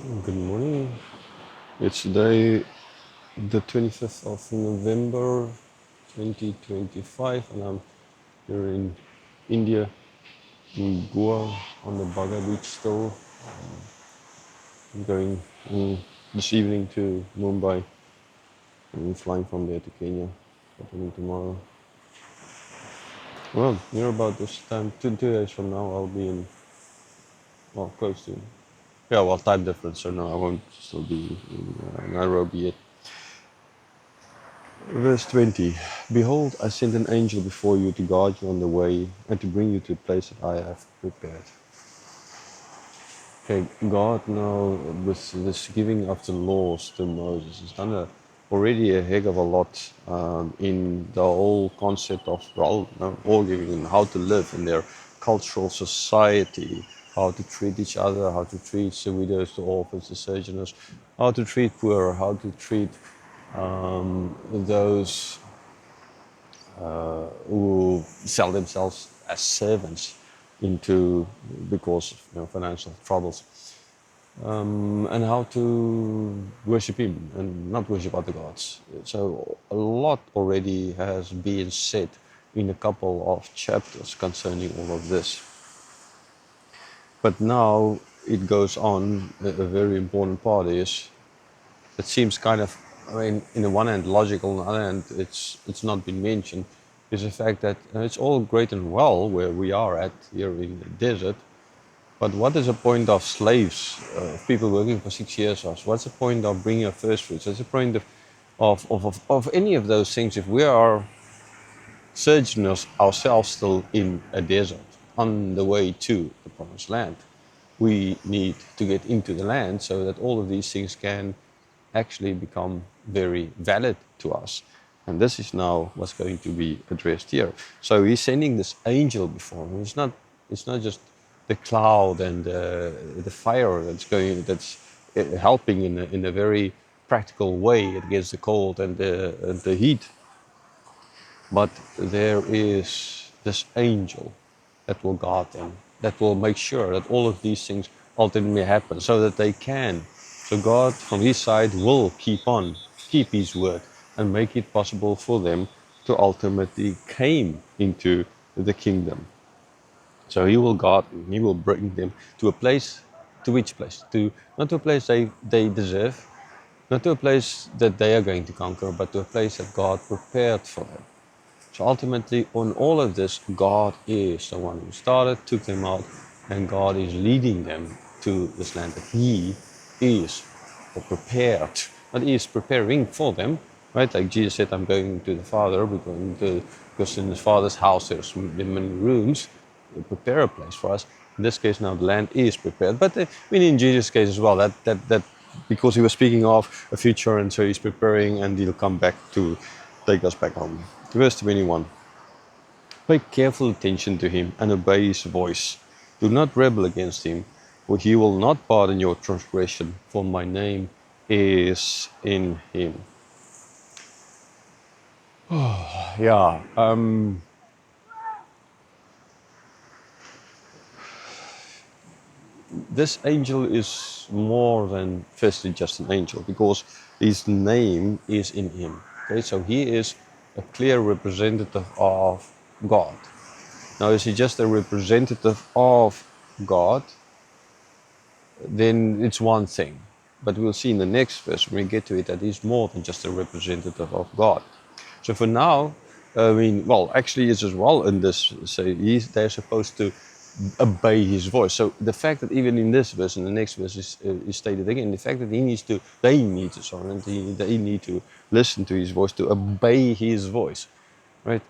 Good morning. It's today the 25th of November 2025 and I'm here in India, in Goa on the Baga beach still. I'm going this evening to Mumbai and flying from there to Kenya, returning tomorrow. Well, near about this time, 2 days from now, I'll be in, well, close to, yeah, well, time difference, so no, I won't still be in Nairobi yet. Verse 20. Behold, I send an angel before you to guard you on the way and to bring you to a place that I have prepared. Okay, God now, with this giving of the laws to Moses, has done already a heck of a lot in the whole concept of law giving and how to live in their cultural society, how to treat each other, how to treat the widows, the orphans, the sojourners, how to treat poor, how to treat those who sell themselves as servants into because of financial troubles, and how to worship him and not worship other gods. So a lot already has been said in a couple of chapters concerning all of this. But now it goes on. A very important part is, it seems kind of, I mean, in the one hand logical, on the other hand it's not been mentioned, is the fact that it's all great and well where we are at here in the desert, but what is the point of slaves, people working for 6 years? What's the point of bringing a first fruits? What's the point of any of those things if we are sojourners ourselves still in a desert on the way to the promised land? We need to get into the land so that all of these things can actually become very valid to us. And this is now what's going to be addressed here. So he's sending this angel before him. It's not just the cloud and the fire that's helping in a very practical way against the cold and the heat. But there is this angel that will guard them, that will make sure that all of these things ultimately happen so that they can. So God, from his side, will keep his word and make it possible for them to ultimately came into the kingdom. So he will guard them, he will bring them to a place, to which place? Not to a place they deserve, not to a place that they are going to conquer, but to a place that God prepared for them. So ultimately, on all of this, God is the one who started, took them out, and God is leading them to this land that He is prepared. But He is preparing for them, right? Like Jesus said, I'm going to the Father, because in the Father's house there's many rooms, prepare a place for us. In this case, now the land is prepared. But I mean, in Jesus' case as well, that because He was speaking of a future, and so He's preparing, and He'll come back to take us back home. Verse 21. Pay careful attention to him and obey his voice. Do not rebel against him, for he will not pardon your transgression, for my name is in him. Yeah. This angel is more than firstly just an angel, because his name is in him. Okay, so he is a clear representative of God. Now, is he just a representative of God? Then it's one thing. But we'll see in the next verse, when we get to it, that he's more than just a representative of God. So for now, I mean, well, actually it's as well in this, say, they're supposed to obey his voice. So the fact that even in this verse and the next verse is stated again, the fact that they need to listen to his voice, to obey his voice, right?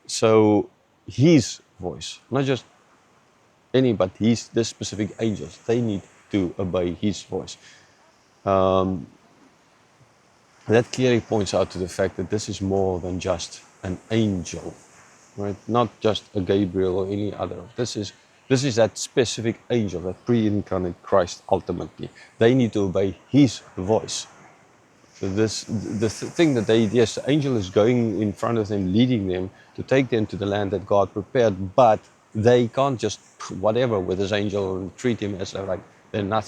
So his voice, not just any, but the specific angels, they need to obey his voice. That clearly points out to the fact that this is more than just an angel, right? Not just a Gabriel or any other. This is that specific angel, that pre-incarnate Christ ultimately. They need to obey his voice. So the thing that the angel is going in front of them, leading them to take them to the land that God prepared, but they can't just whatever with this angel and treat him as like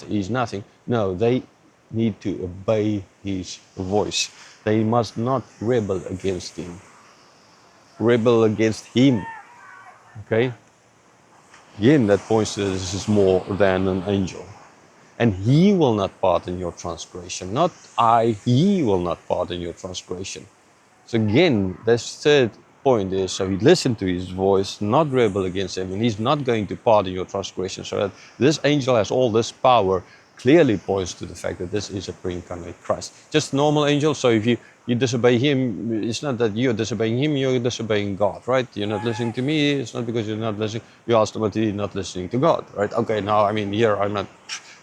he's nothing. No, they need to obey his voice. They must not rebel against him. Rebel against him. Okay? Again, that points to this is more than an angel. And he will not pardon your transgression. Not I, he will not pardon your transgression. So again, this third point is, so he listened to his voice, not rebel against him, and he's not going to pardon your transgression. So that this angel has all this power clearly points to the fact that this is a pre-incarnate Christ. Just normal angel, so if you disobey him, it's not that you're disobeying him, you're disobeying God, right? You're not listening to me, it's not because you're not listening, you're ultimately not listening to God, right? Okay, now, I mean, here I'm not,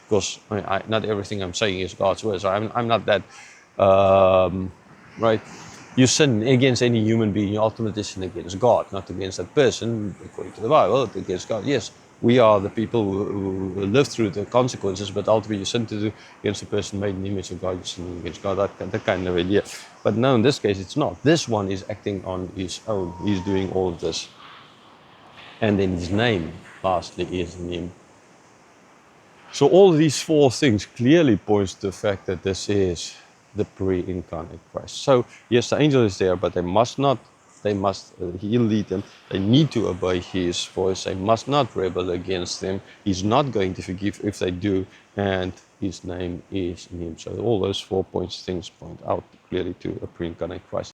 because not everything I'm saying is God's word, so I'm not that, right? You sin against any human being, you ultimately sin against God, not against that person, according to the Bible, against God. Yes, we are the people who live through the consequences, but ultimately you sin against a person made in the image of God, you sin against God, that kind of idea. But no, in this case, it's not. This one is acting on his own. He's doing all of this. And then his name, lastly, is in him. So all these four things clearly points to the fact that this is the pre-incarnate Christ. So yes, the angel is there, but he'll lead them. They need to obey his voice. They must not rebel against him. He's not going to forgive if they do, and his name is in him. So all those 4 points things point out clearly to a pre-incarnate Christ.